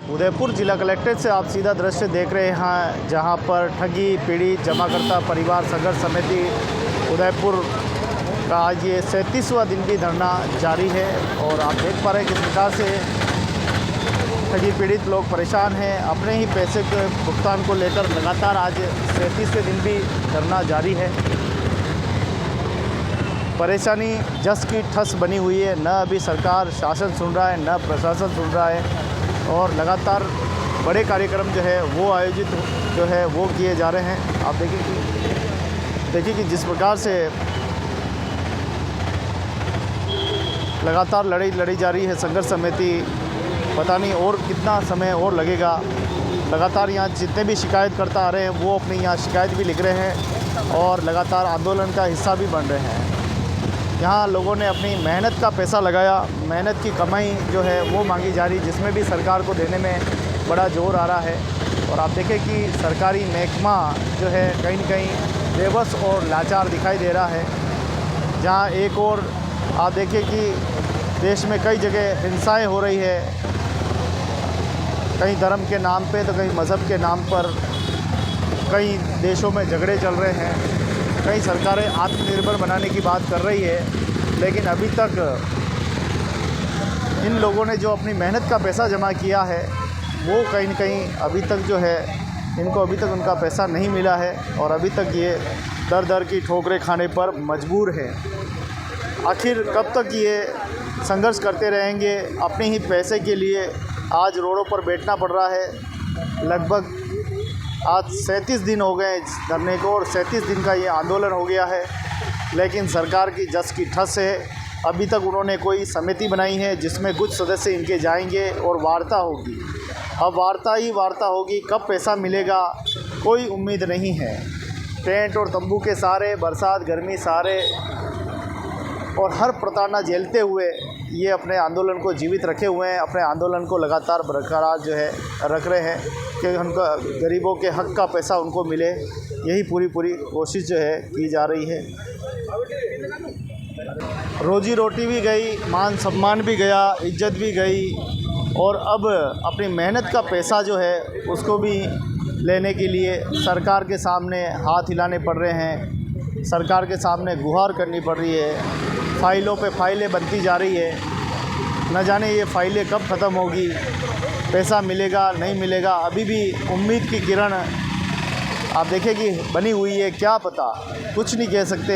उदयपुर जिला कलेक्ट्रेट से आप सीधा दृश्य देख रहे हैं, जहां पर ठगी पीड़ित जमाकर्ता परिवार संघर्ष समिति उदयपुर का आज ये 37वां दिन भी धरना जारी है। और आप देख पा रहे हैं किस प्रकार से ठगी पीड़ित लोग परेशान हैं। अपने ही पैसे के भुगतान को लेकर लगातार आज 37वें दिन भी धरना जारी है। परेशानी जस की ठस बनी हुई है, न अभी सरकार शासन सुन रहा है, न प्रशासन सुन रहा है। और लगातार बड़े कार्यक्रम जो है वो आयोजित जो है वो किए जा रहे हैं। आप देखिए कि जिस प्रकार से लगातार लड़ाई लड़ी जा रही है संघर्ष समिति, पता नहीं और कितना समय और लगेगा। लगातार यहाँ जितने भी शिकायतकर्ता आ रहे हैं वो अपनी यहाँ शिकायत भी लिख रहे हैं और लगातार आंदोलन का हिस्सा भी बन रहे हैं। यहाँ लोगों ने अपनी मेहनत का पैसा लगाया, मेहनत की कमाई जो है वो मांगी जा रही, जिसमें भी सरकार को देने में बड़ा जोर आ रहा है। और आप देखें कि सरकारी महकमा जो है कहीं न कहीं बेबस और लाचार दिखाई दे रहा है। जहाँ एक और आप देखिए कि देश में कई जगह हिंसाएं हो रही है, कहीं धर्म के नाम पे तो कहीं मज़हब के नाम पर, कई देशों में झगड़े चल रहे हैं, कई सरकारें आत्मनिर्भर बनाने की बात कर रही है। लेकिन अभी तक इन लोगों ने जो अपनी मेहनत का पैसा जमा किया है वो कहीं न कहीं अभी तक जो है इनको अभी तक उनका पैसा नहीं मिला है और अभी तक ये दर दर की ठोकरें खाने पर मजबूर हैं। आखिर कब तक ये संघर्ष करते रहेंगे अपने ही पैसे के लिए? आज रोडों पर बैठना पड़ रहा है। लगभग आज 37 दिन हो गए इस धरने को और 37 दिन का ये आंदोलन हो गया है। लेकिन सरकार की जस की ठस है। अभी तक उन्होंने कोई समिति बनाई है जिसमें कुछ सदस्य इनके जाएंगे और वार्ता होगी। अब वार्ता ही वार्ता होगी, कब पैसा मिलेगा कोई उम्मीद नहीं है। टेंट और तंबू के सहारे, बरसात गर्मी सहारे और हर प्रताड़ना झेलते हुए ये अपने आंदोलन को जीवित रखे हुए हैं। अपने आंदोलन को लगातार बरकरार जो है रख रहे हैं कि उनका गरीबों के हक़ का पैसा उनको मिले। यही पूरी कोशिश जो है की जा रही है। रोजी रोटी भी गई, मान सम्मान भी गया, इज्जत भी गई और अब अपनी मेहनत का पैसा जो है उसको भी लेने के लिए सरकार के सामने हाथ हिलाने पड़ रहे हैं, सरकार के सामने गुहार करनी पड़ रही है। फ़ाइलों पे फ़ाइलें बनती जा रही है, न जाने ये फ़ाइलें कब ख़त्म होगी, पैसा मिलेगा नहीं मिलेगा। अभी भी उम्मीद की किरण आप देखें कि बनी हुई है, क्या पता, कुछ नहीं कह सकते,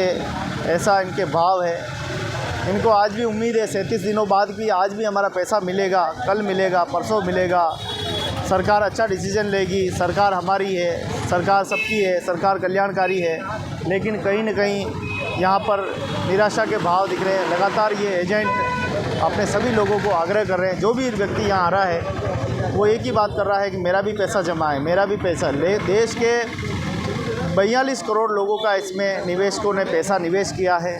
ऐसा इनके भाव है। इनको आज भी उम्मीद है 37 दिनों बाद भी आज भी हमारा पैसा मिलेगा, कल मिलेगा, परसों मिलेगा, सरकार अच्छा डिसीजन लेगी, सरकार हमारी है, सरकार सबकी है, सरकार कल्याणकारी है। लेकिन कहीं न कहीं यहाँ पर निराशा के भाव दिख रहे हैं। लगातार ये एजेंट अपने सभी लोगों को आग्रह कर रहे हैं, जो भी व्यक्ति यहाँ आ रहा है वो एक ही बात कर रहा है कि मेरा भी पैसा जमा है, मेरा भी पैसा ले। देश के 42 करोड़ लोगों का इसमें निवेशकों ने पैसा निवेश किया है।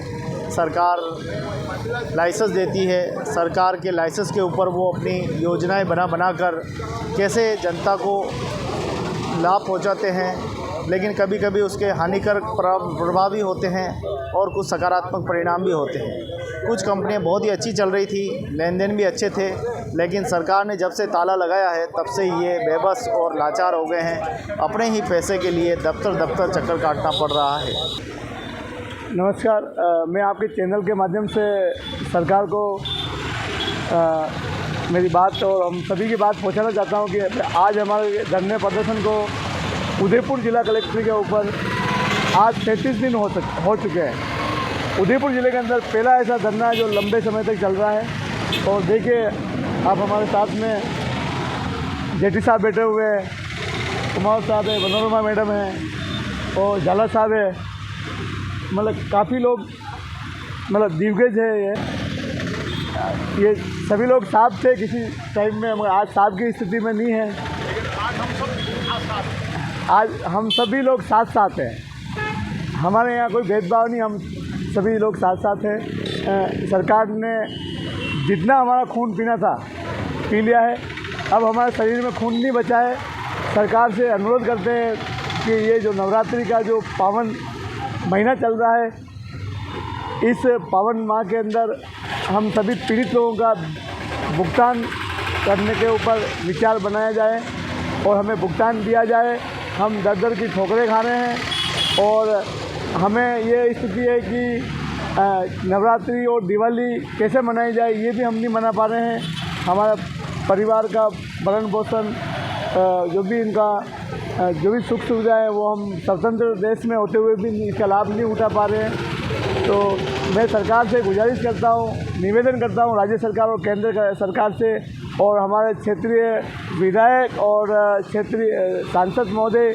सरकार लाइसेंस देती है, सरकार के लाइसेंस के ऊपर वो अपनी योजनाएं बना कर कैसे जनता को लाभ पहुंचाते हैं। लेकिन कभी कभी उसके हानिकारक प्रभाव भी होते हैं और कुछ सकारात्मक परिणाम भी होते हैं। कुछ कंपनियां बहुत ही अच्छी चल रही थी, लेन देन भी अच्छे थे, लेकिन सरकार ने जब से ताला लगाया है तब से ये बेबस और लाचार हो गए हैं। अपने ही पैसे के लिए दफ्तर चक्कर काटना पड़ रहा है। नमस्कार, मैं आपके चैनल के माध्यम से सरकार को मेरी बात और हम सभी की बात पहुंचाना चाहता हूं कि आज हमारे धरने प्रदर्शन को उदयपुर जिला कलेक्ट्रेट के ऊपर आज 37 दिन हो चुके हैं। उदयपुर ज़िले के अंदर पहला ऐसा धरना है जो लंबे समय तक चल रहा है। और देखिए आप हमारे साथ में जेठी साहब बैठे हुए हैं, कुमार साहब है, मनोरमा मैडम है और झाला साहब है। मतलब काफ़ी लोग, मतलब दिग्गज है ये सभी लोग साथ थे किसी टाइम में, मगर आज साथ की स्थिति में नहीं है। आज हम सभी लोग साथ हैं, हमारे यहाँ कोई भेदभाव नहीं, हम सभी लोग साथ हैं। सरकार ने जितना हमारा खून पीना था पी लिया है, अब हमारे शरीर में खून नहीं बचा है। सरकार से अनुरोध करते हैं कि ये जो नवरात्रि का जो पावन महीना चल रहा है, इस पावन माह के अंदर हम सभी पीड़ित लोगों का भुगतान करने के ऊपर विचार बनाया जाए और हमें भुगतान दिया जाए। हम दर दर की ठोकरें खा रहे हैं और हमें ये स्थिति है कि नवरात्रि और दिवाली कैसे मनाई जाए ये भी हम नहीं मना पा रहे हैं। हमारा परिवार का भरण पोषण जो भी इनका जो भी सुख सुविधा है वो हम स्वतंत्र देश में होते हुए भी इसका लाभ नहीं उठा पा रहे हैं। तो मैं सरकार से गुजारिश करता हूँ, निवेदन करता हूँ राज्य सरकार और केंद्र सरकार से और हमारे क्षेत्रीय विधायक और क्षेत्रीय सांसद महोदय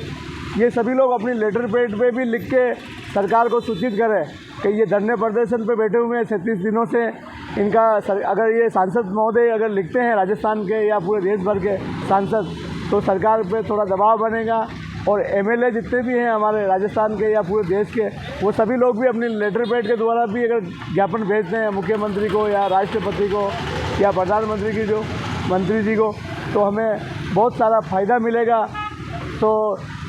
ये सभी लोग अपनी लेटर पैड पे भी लिख के सरकार को सूचित करें कि ये धरने प्रदर्शन पे बैठे हुए हैं 36 दिनों से। इनका अगर ये सांसद महोदय अगर लिखते हैं राजस्थान के या पूरे देश भर के सांसद तो सरकार पे थोड़ा दबाव बनेगा और एमएलए जितने भी हैं हमारे राजस्थान के या पूरे देश के वो सभी लोग भी अपनी लेटर पैड के द्वारा भी अगर ज्ञापन भेजते हैं मुख्यमंत्री को या राष्ट्रपति को या प्रधानमंत्री की जो मंत्री जी को तो हमें बहुत सारा फ़ायदा मिलेगा। तो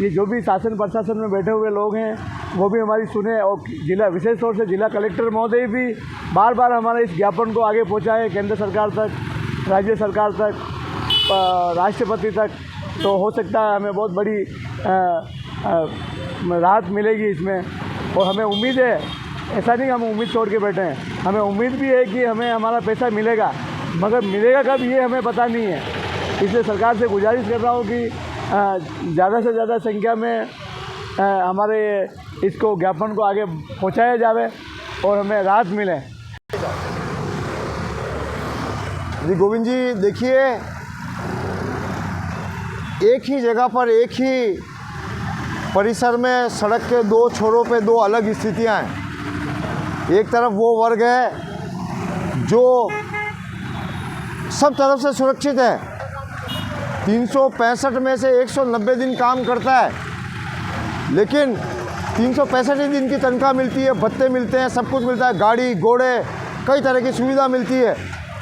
ये जो भी शासन प्रशासन में बैठे हुए लोग हैं वो भी हमारी सुने और जिला विशेष तौर से जिला कलेक्टर महोदय भी बार बार हमारे इस ज्ञापन को आगे पहुँचाए केंद्र सरकार तक, राज्य सरकार तक, राष्ट्रपति तक। तो हो सकता है हमें बहुत बड़ी राहत मिलेगी इसमें और हमें उम्मीद है, ऐसा नहीं हम उम्मीद छोड़ के बैठे हैं, हमें उम्मीद भी है कि हमें हमारा पैसा मिलेगा, मगर मिलेगा कब ये हमें पता नहीं है। इसलिए सरकार से गुजारिश कर रहा हूँ कि ज़्यादा से ज़्यादा संख्या में हमारे इसको ज्ञापन को आगे पहुँचाया जाए और हमें राहत मिले। जी गोविंद जी, देखिए एक ही जगह पर एक ही परिसर में सड़क के दो छोरों पे दो अलग स्थितियां हैं। एक तरफ वो वर्ग है जो सब तरफ से सुरक्षित है, 365 में से 190 दिन काम करता है, लेकिन 365 दिन की तनख्वाह मिलती है, भत्ते मिलते हैं, सब कुछ मिलता है, गाड़ी घोड़े कई तरह की सुविधा मिलती है।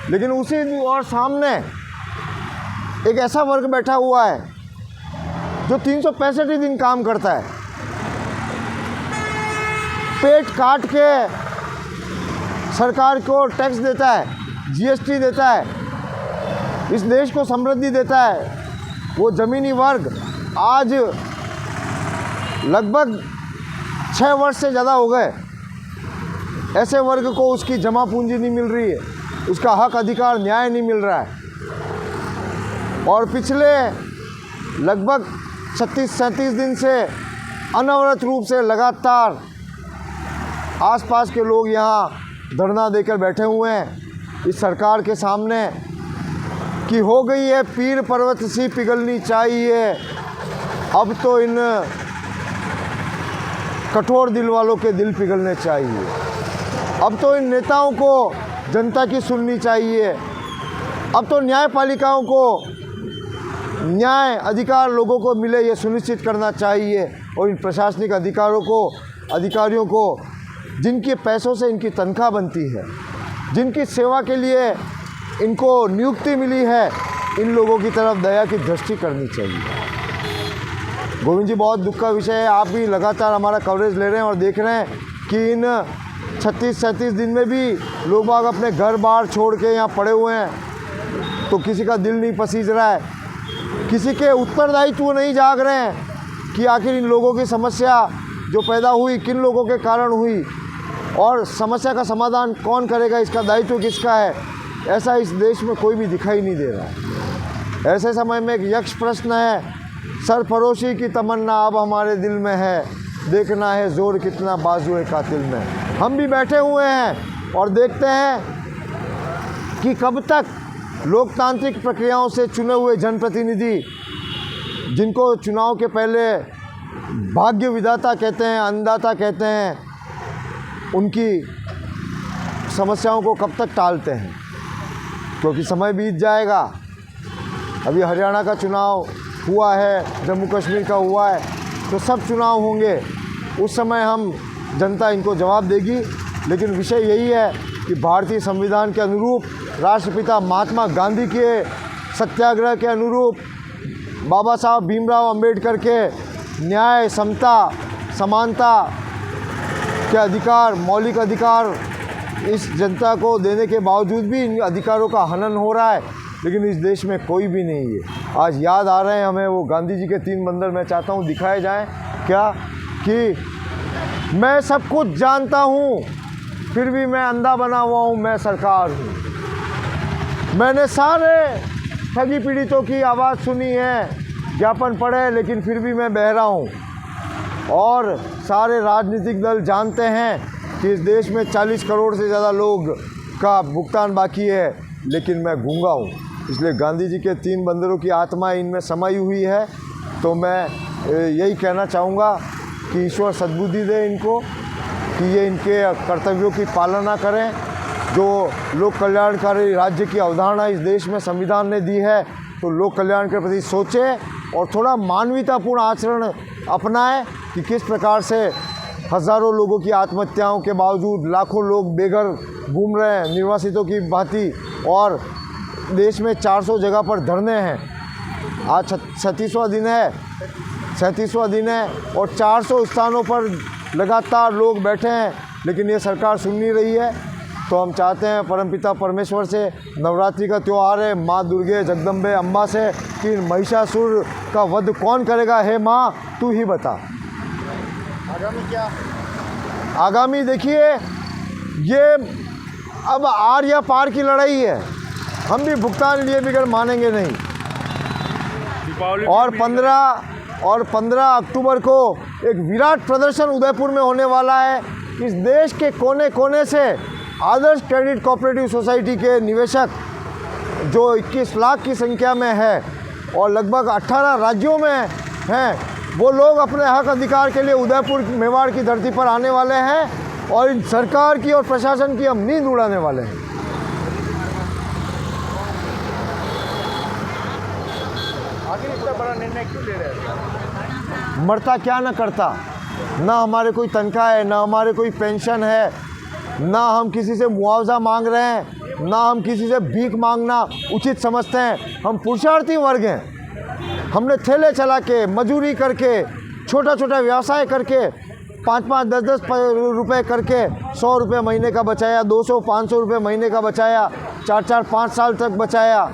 लेकिन उसी और सामने एक ऐसा वर्ग बैठा हुआ है जो 365 दिन काम करता है, पेट काट के सरकार को टैक्स देता है, जीएसटी देता है, इस देश को समृद्धि देता है। वो ज़मीनी वर्ग आज लगभग 6 वर्ष से ज़्यादा हो गए, ऐसे वर्ग को उसकी जमा पूंजी नहीं मिल रही है, उसका हक अधिकार न्याय नहीं मिल रहा है। और पिछले लगभग 36-37 दिन से अनवरत रूप से लगातार आसपास के लोग यहाँ धरना देकर बैठे हुए हैं इस सरकार के सामने कि हो गई है पीर पर्वत सी पिघलनी चाहिए, अब तो इन कठोर दिल वालों के दिल पिघलने चाहिए, अब तो इन नेताओं को जनता की सुननी चाहिए, अब तो न्यायपालिकाओं को न्याय अधिकार लोगों को मिले ये सुनिश्चित करना चाहिए। और इन प्रशासनिक अधिकारियों को जिनके पैसों से इनकी तनख्वाह बनती है, जिनकी सेवा के लिए इनको नियुक्ति मिली है, इन लोगों की तरफ दया की दृष्टि करनी चाहिए। गोविंद जी, बहुत दुख का विषय है, आप भी लगातार हमारा कवरेज ले रहे हैं और देख रहे हैं कि इन 36-37 दिन में भी लोग बाग अपने घर बार छोड़ के यहाँ पड़े हुए हैं, तो किसी का दिल नहीं पसीज रहा है, किसी के उत्तरदायित्व नहीं जाग रहे हैं कि आखिर इन लोगों की समस्या जो पैदा हुई किन लोगों के कारण हुई और समस्या का समाधान कौन करेगा, इसका दायित्व किसका है। ऐसा इस देश में कोई भी दिखाई नहीं दे रहा है। ऐसे समय में एक यक्ष प्रश्न है, सरफरोशी की तमन्ना अब हमारे दिल में है, देखना है जोर कितना बाजुए कातिल में। हम भी बैठे हुए हैं और देखते हैं कि कब तक लोकतांत्रिक प्रक्रियाओं से चुने हुए जनप्रतिनिधि, जिनको चुनाव के पहले भाग्य विधाता कहते हैं, अन्नदाता कहते हैं, उनकी समस्याओं को कब तक टालते हैं, क्योंकि समय बीत जाएगा। अभी हरियाणा का चुनाव हुआ है, जम्मू कश्मीर का हुआ है, तो सब चुनाव होंगे, उस समय हम जनता इनको जवाब देगी। लेकिन विषय यही है कि भारतीय संविधान के अनुरूप, राष्ट्रपिता महात्मा गांधी के सत्याग्रह के अनुरूप, बाबा साहब भीमराव अंबेडकर के न्याय, समता, समानता के अधिकार, मौलिक अधिकार इस जनता को देने के बावजूद भी इन अधिकारों का हनन हो रहा है। लेकिन इस देश में कोई भी नहीं है। आज याद आ रहे हैं हमें वो गांधी जी के 3 बंदर, मैं चाहता हूँ दिखाए जाएं क्या, कि मैं सब कुछ जानता हूँ फिर भी मैं अंधा बना हुआ हूँ, मैं सरकार हूँ। मैंने सारे ठगी पीड़ितों की आवाज़ सुनी है, ज्ञापन पढ़े, लेकिन फिर भी मैं बहरा हूँ। और सारे राजनीतिक दल जानते हैं कि इस देश में 40 करोड़ से ज़्यादा लोग का भुगतान बाकी है, लेकिन मैं गूंगा हूँ। इसलिए गांधी जी के 3 बंदरों की आत्मा इनमें समाई हुई है। तो मैं यही कहना चाहूँगा कि ईश्वर सद्बुद्धि दे इनको, कि ये इनके कर्तव्यों की पालना करें। जो लोक कल्याणकारी राज्य की अवधारणा इस देश में संविधान ने दी है, तो लोक कल्याण के प्रति सोचें और थोड़ा मानवीयतापूर्ण आचरण अपनाएं कि किस प्रकार से हज़ारों लोगों की आत्महत्याओं के बावजूद लाखों लोग बेघर घूम रहे हैं निर्वासितों की भांति, और देश में 400 जगह पर धरने हैं। आज 37वां दिन है और 400 स्थानों पर लगातार लोग बैठे हैं, लेकिन ये सरकार सुन नहीं रही है। तो हम चाहते हैं परमपिता परमेश्वर से, नवरात्रि का त्यौहार है, माँ दुर्गे जगदम्बे अम्बा से, कि महिषासुर का वध कौन करेगा। हे माँ तू ही बता। आगामी क्या? आगामी देखिए, ये अब आर या पार की लड़ाई है। हम भी भुगतान लिए बिगड़ मानेंगे नहीं। और 15 अक्टूबर को एक विराट प्रदर्शन उदयपुर में होने वाला है। इस देश के कोने कोने से आदर्श क्रेडिट कोऑपरेटिव सोसाइटी के निवेशक, जो 21 लाख की संख्या में है और लगभग 18 राज्यों में हैं, वो लोग अपने हक अधिकार के लिए उदयपुर मेवाड़ की धरती पर आने वाले हैं और इन सरकार की और प्रशासन की हम नींद उड़ाने वाले हैं। आखिर इतना बड़ा निर्णय क्यों ले रहे हैं? मरता क्या न करता, ना हमारे कोई तनख्वाह है, ना हमारे कोई पेंशन है, ना हम किसी से मुआवजा मांग रहे हैं, ना हम किसी से भीख मांगना उचित समझते हैं। हम पुरुषार्थी वर्ग हैं। हमने ठेले चला के, मजूरी करके, छोटा छोटा व्यवसाय करके, 5-5, 10-10 रुपये करके 100 रुपये महीने का बचाया, 200-500 रुपये महीने का बचाया, 4-4, 5 साल तक बचाया,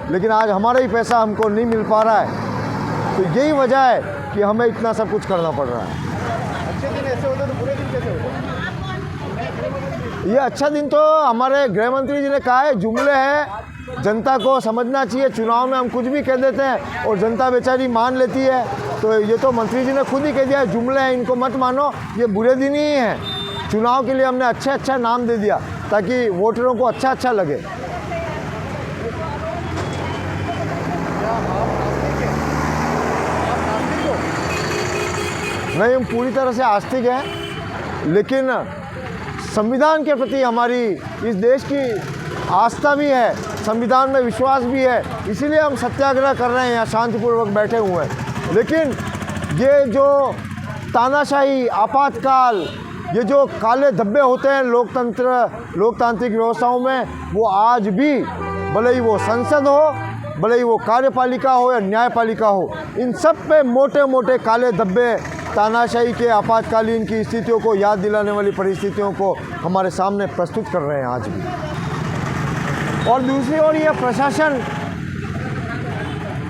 लेकिन आज हमारा ही पैसा हमको नहीं मिल पा रहा है। तो यही वजह है कि हमें इतना सब कुछ करना पड़ रहा है। अच्छे दिन ऐसे होते तो बुरे दिन कैसे होते? ये अच्छा दिन तो हमारे गृह मंत्री जी ने कहा है, जुमले हैं, जनता को समझना चाहिए। चुनाव में हम कुछ भी कह देते हैं और जनता बेचारी मान लेती है। तो ये तो मंत्री जी ने खुद ही कह दिया है, जुमले हैं, इनको मत मानो, ये बुरे दिन ही हैं। चुनाव के लिए हमने अच्छा नाम दे दिया ताकि वोटरों को अच्छा लगे। नहीं, हम पूरी तरह से आस्तिक हैं, लेकिन संविधान के प्रति हमारी इस देश की आस्था भी है, संविधान में विश्वास भी है, इसीलिए हम सत्याग्रह कर रहे हैं, यहाँ शांतिपूर्वक बैठे हुए हैं। लेकिन ये जो तानाशाही, आपातकाल, ये जो काले धब्बे होते हैं लोकतांत्रिक व्यवस्थाओं में, वो आज भी, भले ही वो संसद हो, भले ही वो कार्यपालिका हो या न्यायपालिका हो, इन सब पे मोटे मोटे काले धब्बे, तानाशाही के आपातकालीन की स्थितियों को याद दिलाने वाली परिस्थितियों को हमारे सामने प्रस्तुत कर रहे हैं आज भी। और दूसरी ओर ये प्रशासन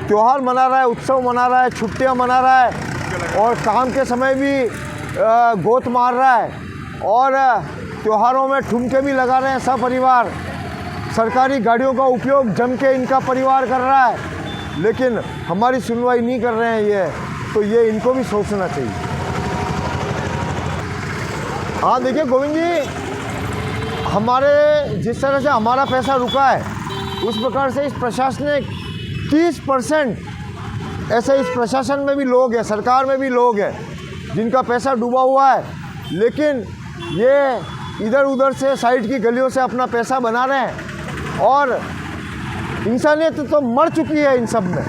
त्यौहार मना रहा है, उत्सव मना रहा है, छुट्टियां मना रहा है और काम के समय भी गोत मार रहा है और त्योहारों में ठुमके भी लगा रहे हैं सपरिवार। सरकारी गाड़ियों का उपयोग जम के इनका परिवार कर रहा है, लेकिन हमारी सुनवाई नहीं कर रहे हैं तो ये इनको भी सोचना चाहिए। हाँ देखिए गोविंद जी, हमारे जिस तरह से हमारा पैसा रुका है, उस प्रकार से इस प्रशासनिक 30% ऐसे इस प्रशासन में भी लोग हैं, सरकार में भी लोग हैं जिनका पैसा डूबा हुआ है, लेकिन ये इधर उधर से साइड की गलियों से अपना पैसा बना रहे हैं और इंसानियत तो मर चुकी है इन सब में।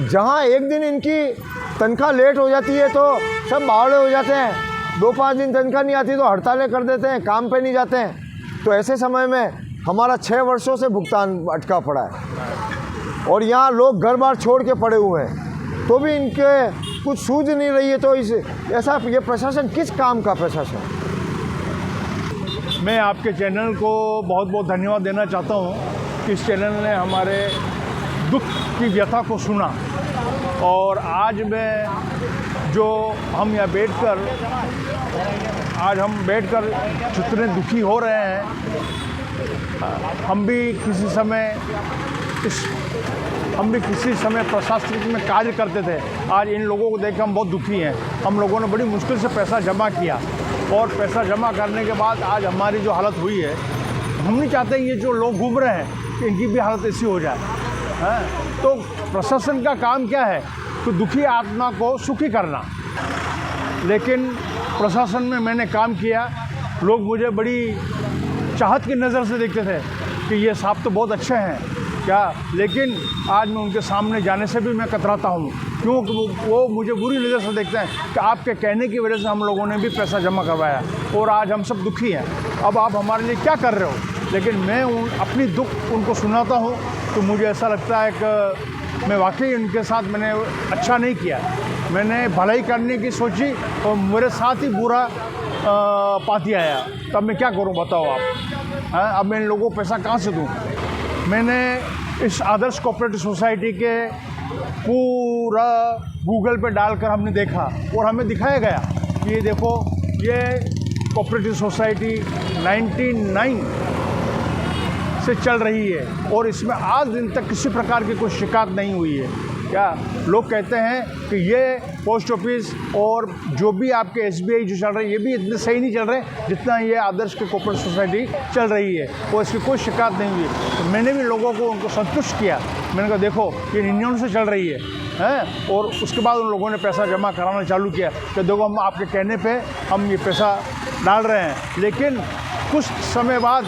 जहाँ एक दिन इनकी तनख्वाह लेट हो जाती है तो सब बावड़े हो जाते हैं, 2-5 दिन तनख्वाह नहीं आती तो हड़तालें कर देते हैं, काम पे नहीं जाते हैं। तो ऐसे समय में हमारा 6 वर्षों से भुगतान अटका पड़ा है और यहाँ लोग घर बार छोड़ के पड़े हुए हैं, तो भी इनके कुछ सूझ नहीं रही है। तो इस ऐसा ये प्रशासन किस काम का प्रशासन? मैं आपके चैनल को बहुत बहुत धन्यवाद देना चाहता हूँ इस चैनल ने हमारे दुख की व्यथा को सुना और आज हम यहाँ बैठकर जितने दुखी हो रहे हैं, हम भी किसी समय प्रशासनिक में कार्य करते थे। आज इन लोगों को देख कर हम बहुत दुखी हैं। हम लोगों ने बड़ी मुश्किल से पैसा जमा किया और पैसा जमा करने के बाद आज हमारी जो हालत हुई है, हम नहीं चाहते ये जो लोग घूम रहे हैं कि इनकी भी हालत ऐसी हो जाए। तो प्रशासन का काम क्या है? तो दुखी आत्मा को सुखी करना। लेकिन प्रशासन में मैंने काम किया, लोग मुझे बड़ी चाहत की नज़र से देखते थे कि ये साहब तो बहुत अच्छे हैं क्या, लेकिन आज मैं उनके सामने जाने से भी मैं कतराता हूँ, क्योंकि वो मुझे बुरी नज़र से देखते हैं कि आपके कहने की वजह से हम लोगों ने भी पैसा जमा करवाया और आज हम सब दुखी हैं। अब आप हमारे लिए क्या कर रहे हो? लेकिन मैं अपनी दुख उनको सुनाता हूँ तो मुझे ऐसा लगता है कि मैं वाकई उनके साथ मैंने अच्छा नहीं किया। मैंने भलाई करने की सोची और मेरे साथ ही बुरा पाती आया। तब मैं क्या करूं बताओ आप? अब मैं इन लोगों को पैसा कहाँ से दूं? मैंने इस आदर्श कोऑपरेटिव सोसाइटी के पूरा गूगल पे डालकर हमने देखा और हमें दिखाया गया कि ये देखो, ये कोऑपरेटिव सोसाइटी 99 से चल रही है और इसमें आज दिन तक किसी प्रकार की कोई शिकायत नहीं हुई है। क्या लोग कहते हैं कि ये पोस्ट ऑफिस और जो भी आपके SBI जो चल रहे हैं, ये भी इतने सही नहीं चल रहे जितना ये आदर्श के कोऑपरेटिव सोसाइटी चल रही है और इसकी कोई शिकायत नहीं हुई। तो मैंने भी लोगों को उनको संतुष्ट किया। मैंने कहा देखो, ये 99 से चल रही है और उसके बाद उन लोगों ने पैसा जमा कराना चालू किया कि देखो, हम आपके कहने पर हम ये पैसा डाल रहे हैं। लेकिन कुछ समय बाद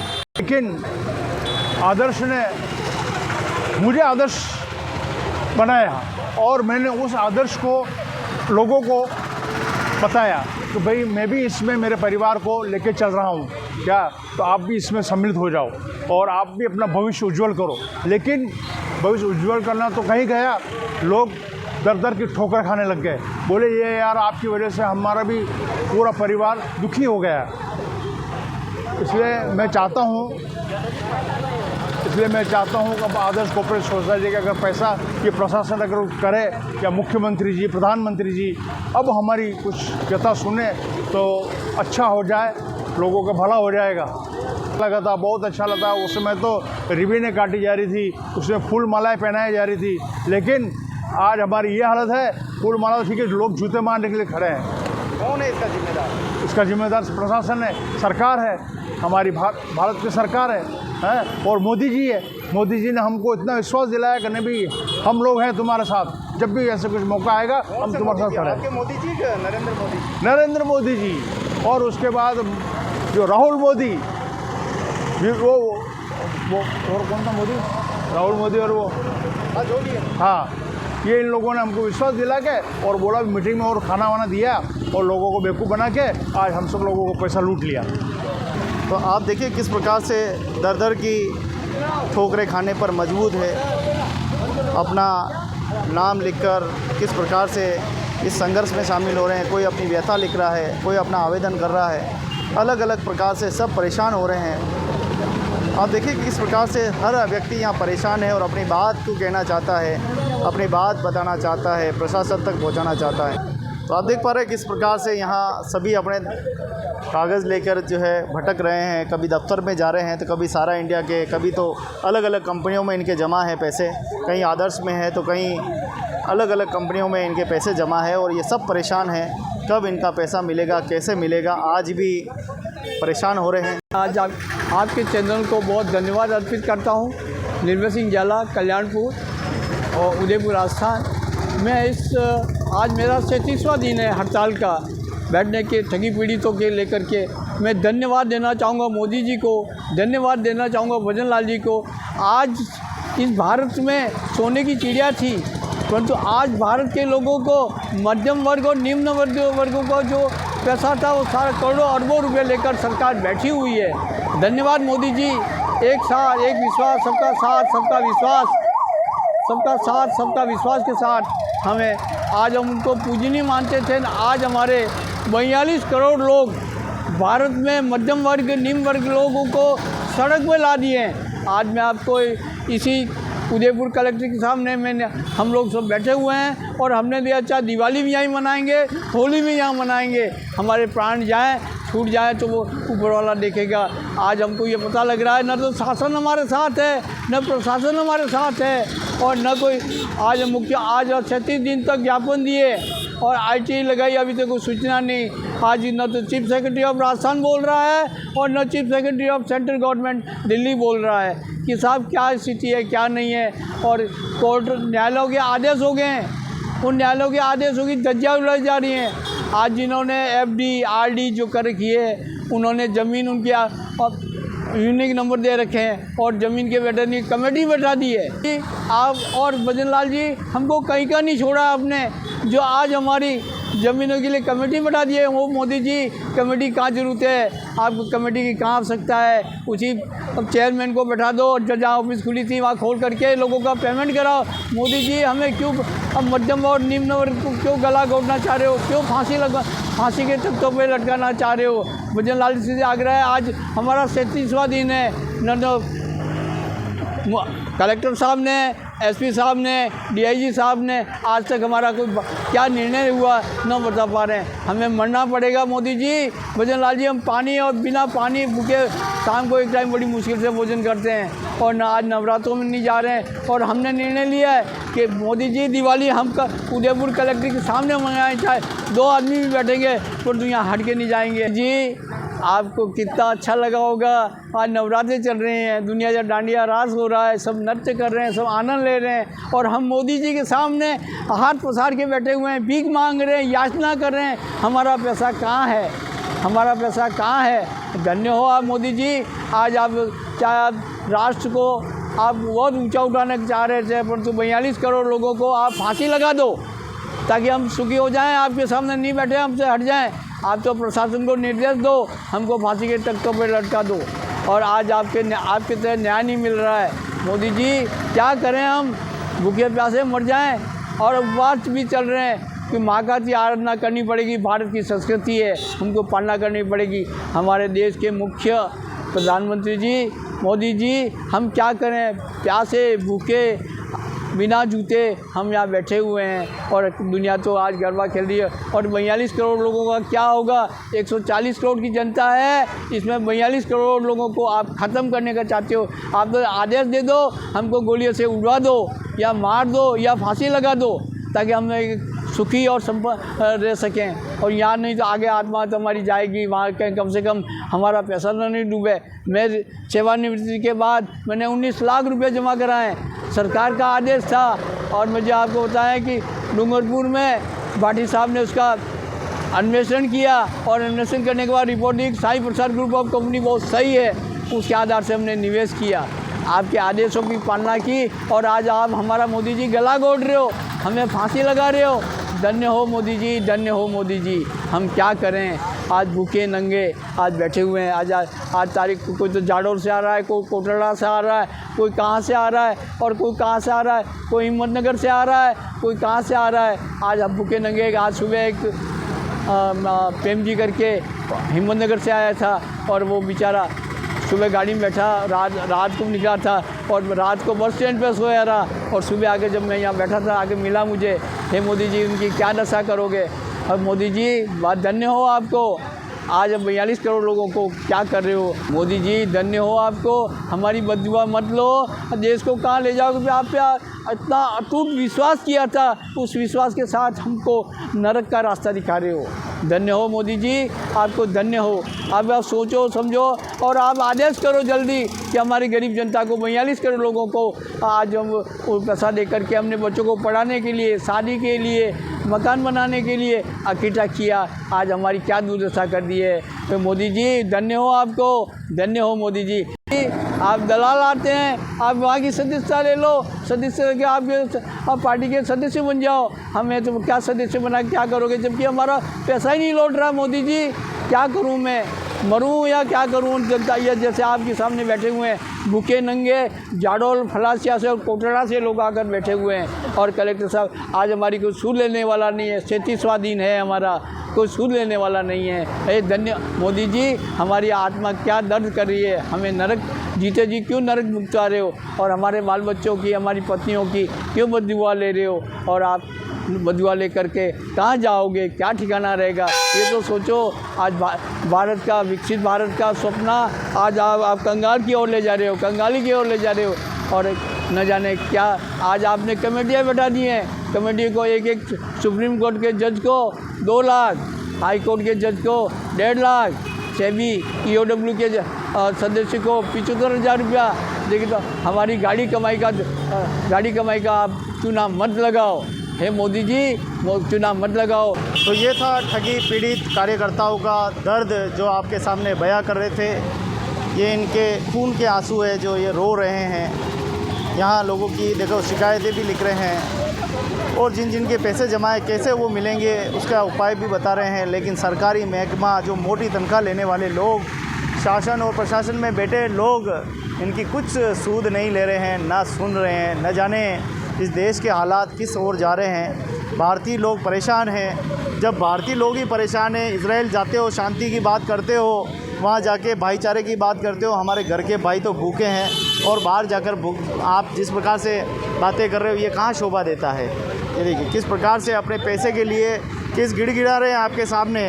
आदर्श ने मुझे आदर्श बनाया और मैंने उस आदर्श को लोगों को बताया कि भाई मैं भी इसमें मेरे परिवार को लेके चल रहा हूँ क्या, तो आप भी इसमें सम्मिलित हो जाओ और आप भी अपना भविष्य उज्जवल करो। लेकिन भविष्य उज्जवल करना तो कहीं गया, लोग दर दर की ठोकर खाने लग गए। बोले ये यार, आपकी वजह से हमारा भी पूरा परिवार दुखी हो गया। इसलिए मैं चाहता हूँ कि अब आदर्श कोऑपरेटिव सोसाइटी का अगर पैसा ये प्रशासन अगर करे या मुख्यमंत्री जी, प्रधानमंत्री जी अब हमारी कुछ व्यथा सुने तो अच्छा हो जाए, लोगों का भला हो जाएगा। लगा था, बहुत अच्छा लगा। उस समय तो रिबनें काटी जा रही थी, उसमें फूल मालाएँ पहनाई जा रही थी। लेकिन आज हमारी ये हालत है, फूल माला ठीक है, लोग जूते मारने के लिए खड़े हैं। कौन है इसका जिम्मेदार? इसका जिम्मेदार प्रशासन है, सरकार है, हमारी भारत की सरकार है और मोदी जी है। मोदी जी ने हमको इतना विश्वास दिलाया कि नहीं भाई, हम लोग हैं तुम्हारे साथ, जब भी ऐसे कुछ मौका आएगा हम तुम्हारे साथ खड़े हैं। मोदी जी का नरेंद्र मोदी जी और उसके बाद जो राहुल मोदी, वो और कौन था मोदी? राहुल मोदी और वो जो भी है, हाँ, ये इन लोगों ने हमको विश्वास दिला के और बोला मीटिंग में और खाना वाना दिया और लोगों को बेवकूफ़ बना के आज हम सब लोगों को पैसा लूट लिया। तो आप देखिए किस प्रकार से दर दर की ठोकरें खाने पर मजबूर है, अपना नाम लिखकर किस प्रकार से इस संघर्ष में शामिल हो रहे हैं। कोई अपनी व्यथा लिख रहा है, कोई अपना आवेदन कर रहा है, अलग अलग प्रकार से सब परेशान हो रहे हैं। आप देखिए कि किस प्रकार से हर व्यक्ति यहाँ परेशान है और अपनी बात को कहना चाहता है, अपनी बात बताना चाहता है, प्रशासन तक पहुँचाना चाहता है। तो आप देख पा रहे हैं किस प्रकार से यहाँ सभी अपने कागज़ लेकर जो है भटक रहे हैं। कभी दफ्तर में जा रहे हैं तो कभी सारा इंडिया के, कभी तो अलग अलग कंपनियों में इनके जमा है पैसे, कहीं आदर्श में है तो कहीं अलग अलग कंपनियों में इनके पैसे जमा है और ये सब परेशान हैं कब इनका पैसा मिलेगा, कैसे मिलेगा। आज भी परेशान हो रहे हैं। आज आपके चैनल को बहुत धन्यवाद अर्पित करता हूँ। निर्भय सिंह जाला, कल्याणपुर और उदयपुर राजस्थान। मैं आज मेरा 37वां दिन है हड़ताल का, बैठने के ठगी पीड़ितों के लेकर के। मैं धन्यवाद देना चाहूँगा मोदी जी को, धन्यवाद देना चाहूँगा भजन लाल जी को। आज इस भारत में सोने की चिड़िया थी, परंतु आज भारत के लोगों को, मध्यम वर्ग और निम्न वर्गों को जो पैसा था वो सारा करोड़ों अरबों रुपए लेकर सरकार बैठी हुई है। धन्यवाद मोदी जी। एक साथ, एक विश्वास, सबका साथ, सबका विश्वास, सबका साथ, सबका विश्वास के साथ हमें आज हम उनको पूजनीय मानते थे। आज हमारे 42 करोड़ लोग भारत में मध्यम वर्ग, निम्न वर्ग लोगों को सड़क पर ला दिए हैं। आज मैं आपको इसी उदयपुर कलेक्टर के सामने हम लोग सब बैठे हुए हैं और हमने दिया अच्छा दिवाली भी यहीं मनाएंगे, होली भी यहाँ मनाएंगे। हमारे प्राण जाएं, छूट जाए तो वो ऊपर वाला देखेगा। आज हमको ये पता लग रहा है न तो शासन हमारे साथ है, न प्रशासन हमारे साथ है, और न कोई आज 36 दिन तक ज्ञापन दिए और IT लगाई, अभी तक कोई सूचना नहीं। आज न तो चीफ सेक्रेटरी ऑफ राजस्थान बोल रहा है और न chief secretary of central government Delhi बोल रहा है कि साहब क्या स्थिति है, क्या नहीं है। और कोर्ट न्यायालयों के आदेश हो गए हैं, उन न्यायालयों के आदेशों की धज्जियां उड़ाई जा रही हैं। आज जिन्होंने FD RD जो कर रखी है, उन्होंने ज़मीन उनके यूनिक नंबर दे रखे हैं और ज़मीन के वेटरनरी कमेटी बैठा दी है कि आप और भजन लाल जी हमको कहीं का नहीं छोड़ा आपने, जो आज हमारी ज़मीनों के लिए कमेटी बैठा दी है। वो मोदी जी कमेटी कहाँ ज़रूरत है, आपको कमेटी की कहाँ आवश्यकता है, उसी चेयरमैन को बैठा दो और जहाँ ऑफिस खुली थी वहाँ खोल करके लोगों का पेमेंट कराओ। मोदी जी हमें क्यों अब मध्यम और निम्न वर्ग को क्यों गला घोटना चाह रहे हो, क्यों फांसी के तख्तों पे लटकाना चाह रहे हो। भजन लाल जी से आग्रह है, आज हमारा 37वां दिन है, कलेक्टर साहब ने, SP साहब ने, DIG साहब ने आज तक हमारा कोई क्या निर्णय हुआ न बता पा रहे हैं। हमें मरना पड़ेगा मोदी जी। भजन लाल जी हम पानी और बिना पानी भूखे शाम को एक टाइम बड़ी मुश्किल से भोजन करते हैं और न आज नवरात्रों में नहीं जा रहे हैं। और हमने निर्णय लिया है कि मोदी जी दिवाली हम उदयपुर कलेक्टर के सामने मनाएं, चाहे 2 आदमी भी बैठेंगे पर दुनिया हट के नहीं जाएंगे। जी आपको कितना अच्छा लगा होगा, आज नवरात्रे चल रहे हैं, दुनिया जब डांडिया रास हो रहा है, सब नृत्य कर रहे हैं, सब आनंद ले रहे हैं और हम मोदी जी के सामने हाथ पसार के बैठे हुए हैं, भीख मांग रहे हैं, याचना कर रहे हैं। हमारा पैसा कहाँ है, हमारा पैसा कहाँ है। धन्य हो आप मोदी जी। आज आप चाहे आप राष्ट्र को आप बहुत ऊंचा उठाने चाह रहे थे, परंतु 42 करोड़ लोगों को आप फांसी लगा दो ताकि हम सुखी हो जाएं, आपके सामने नहीं बैठे, हमसे हट जाएं। आप तो प्रशासन को निर्देश दो, हमको फांसी के तख्तों पर लटका दो। और आज आपके तहत न्याय नहीं मिल रहा है। मोदी जी क्या करें, हम भूखे प्यासे मर जाएं और उपवास भी चल रहे हैं कि माँ का की आराधना करनी पड़ेगी, भारत की संस्कृति है, हमको पालना करनी पड़ेगी। हमारे देश के मुख्य प्रधानमंत्री जी मोदी जी हम क्या करें, प्यासे भूखे बिना जूते हम यहाँ बैठे हुए हैं और दुनिया तो आज गरबा खेल रही है। और 42 करोड़ लोगों का क्या होगा, 140 करोड़ की जनता है, इसमें 42 करोड़ लोगों को आप ख़त्म करने का चाहते हो। आप तो आदेश दे दो, हमको गोलियों से उड़वा दो या मार दो या फांसी लगा दो ताकि हम सुखी और रह सकें। और यहाँ नहीं तो आगे आत्मा तो हमारी जाएगी, वहाँ कम से कम हमारा पैसा तो नहीं डूबे। मैं सेवानिवृत्ति के बाद मैंने 19 लाख रुपये जमा कराए, सरकार का आदेश था। और मुझे आपको बताया कि डूंगरपुर में भाटी साहब ने उसका अन्वेषण किया और अन्वेषण करने के बाद report the Sai Prasad group of company बहुत सही है, उसके आधार से हमने निवेश किया, आपके आदेशों की पालना की और आज आप हमारा मोदी जी गला घोट रहे हो, हमें फांसी लगा रहे हो। धन्य हो मोदी जी, धन्य हो मोदी जी। हम क्या करें, आज भूखे नंगे आज बैठे हुए हैं। आज तारीख कोई तो जाडौर से आ रहा है, कोई कोटड़ा से आ रहा है, कोई कहाँ से आ रहा है और कोई कहाँ से आ रहा है, कोई हिम्मतनगर से आ रहा है, कोई कहाँ से आ रहा है। आज हम भूखे नंगे। आज सुबह एक प्रेम जी करके हिम्मतनगर से आया था और वो बेचारा सुबह गाड़ी में बैठा, रात को निकला था और रात को बस स्टैंड पे सोया रहा और सुबह आके जब मैं यहाँ बैठा था आके मिला मुझे, हे मोदी जी उनकी क्या दशा करोगे। और मोदी जी बहुत धन्य हो आपको, आज 42 करोड़ लोगों को क्या कर रहे हो। मोदी जी धन्य हो आपको, हमारी बददुआ मत लो, देश को कहाँ ले जाओगे। आप पे इतना अटूट विश्वास किया था, उस विश्वास के साथ हमको नरक का रास्ता दिखा रहे हो। धन्य हो मोदी जी, आपको धन्य हो। अब आप सोचो समझो और आप आदेश करो जल्दी कि हमारी गरीब जनता को 42 करोड़ लोगों को आज हम पैसा दे करके हमने बच्चों को पढ़ाने के लिए, शादी के लिए, मकान बनाने के लिए इकट्ठा किया, आज हमारी क्या दुर्दशा कर दी है। तो मोदी जी धन्य हो आपको, धन्य हो मोदी जी। आप दलाल आते हैं, आप वहाँ की सदस्यता ले लो, सदस्य के आप पार्टी के सदस्य बन जाओ। हमें तो क्या सदस्य बना क्या करोगे, जबकि हमारा पैसा ही नहीं लौट रहा। मोदी जी क्या करूँ मैं, मरूँ या क्या करूँ। जनता ये जैसे आपके सामने बैठे हुए हैं भूखे नंगे, जाडौल फलासिया से और कोटड़ा से लोग आकर बैठे हुए हैं और कलेक्टर साहब आज हमारी कोई सूद लेने वाला नहीं है। 37वां दिन है हमारा, कोई सूद लेने वाला नहीं है। धन्य मोदी जी, हमारी आत्मा क्या दर्द कर रही है, हमें नरक जीते जी क्यों नरक भुगता रहे हो, और हमारे बाल बच्चों की, हमारी पत्नियों की क्यों बददुआ ले रहे हो, और आप बदुआ लेकर के कहाँ जाओगे, क्या ठिकाना रहेगा, ये तो सोचो। आज भारत का, विकसित भारत का सपना आज आप कंगाल की ओर ले जा रहे हो, कंगाली की ओर ले जा रहे हो, और न जाने क्या आज आपने कमेटियाँ बैठा दी हैं। कमेटी को एक सुप्रीम कोर्ट के जज को 2 लाख, हाई कोर्ट के जज को 1.5 लाख, सेबी EOW के सदस्य को 75,000 रुपया। देखिए तो हमारी गाड़ी कमाई का आप चुनाव मत लगाओ, हे मोदी जी, चुनाव मत लगाओ। तो ये था ठगी पीड़ित कार्यकर्ताओं का दर्द जो आपके सामने बयां कर रहे थे। ये इनके खून के आंसू है जो ये रो रहे हैं। यहाँ लोगों की देखो शिकायतें भी लिख रहे हैं, और जिन जिन के पैसे जमाए कैसे वो मिलेंगे उसका उपाय भी बता रहे हैं। लेकिन सरकारी महकमा, जो मोटी तनख्वाह लेने वाले लोग, शासन और प्रशासन में बैठे लोग, इनकी कुछ सूद नहीं ले रहे हैं, ना सुन रहे हैं। न जाने इस देश के हालात किस ओर जा रहे हैं। भारतीय लोग परेशान हैं। जब भारतीय लोग ही परेशान हैं, इजराइल जाते हो, शांति की बात करते हो, वहाँ जाके भाईचारे की बात करते हो, हमारे घर के भाई तो भूखे हैं, और बाहर जाकर आप जिस प्रकार से बातें कर रहे हो, ये कहाँ शोभा देता है। ये देखिए किस प्रकार से अपने पैसे के लिए किस गिड़गिड़ा रहे हैं आपके सामने।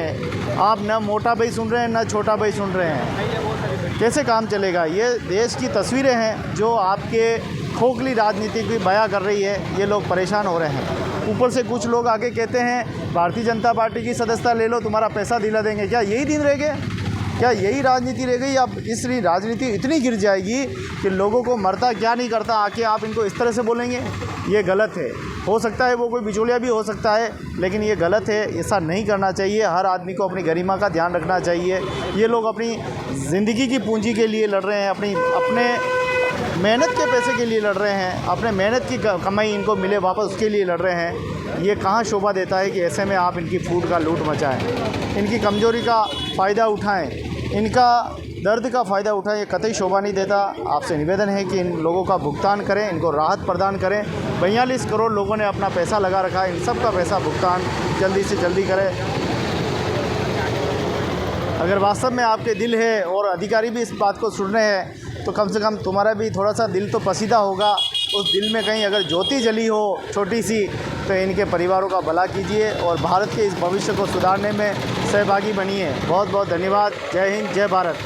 आप न मोटा भाई सुन रहे हैं, न छोटा भाई सुन रहे हैं। कैसे काम चलेगा। ये देश की तस्वीरें हैं जो आपके खोखली राजनीति की बयां कर रही है। ये लोग परेशान हो रहे हैं। ऊपर से कुछ लोग आके कहते हैं भारतीय जनता पार्टी की सदस्यता ले लो, तुम्हारा पैसा दिला देंगे। क्या यही दिन रह गए? क्या यही राजनीति रह गई? अब इस राजनीति इतनी गिर जाएगी कि लोगों को मरता क्या नहीं करता आके आप इनको इस तरह से बोलेंगे, ये गलत है। हो सकता है वो कोई बिचौलिया भी हो सकता है, लेकिन ये गलत है। ऐसा नहीं करना चाहिए। हर आदमी को अपनी गरिमा का ध्यान रखना चाहिए। ये लोग अपनी ज़िंदगी की पूंजी के लिए लड़ रहे हैं, अपने मेहनत के पैसे के लिए लड़ रहे हैं, अपने मेहनत की कमाई इनको मिले वापस उसके लिए लड़ रहे हैं। ये कहाँ शोभा देता है कि ऐसे में आप इनकी फूट का लूट मचाएं, इनकी कमज़ोरी का फ़ायदा उठाएं, इनका दर्द का फ़ायदा उठाएं। ये कतई शोभा नहीं देता। आपसे निवेदन है कि इन लोगों का भुगतान करें, इनको राहत प्रदान करें। 42 करोड़ लोगों ने अपना पैसा लगा रखा है, इन सब का पैसा भुगतान जल्दी से जल्दी करें। अगर वास्तव में आपके दिल है और अधिकारी भी इस बात को सुन रहे हैं, तो कम से कम तुम्हारा भी थोड़ा सा दिल तो पसीदा होगा। उस दिल में कहीं अगर ज्योति जली हो छोटी सी, तो इनके परिवारों का भला कीजिए और भारत के इस भविष्य को सुधारने में सहभागी बनिए। बहुत बहुत धन्यवाद। जय हिंद, जय भारत।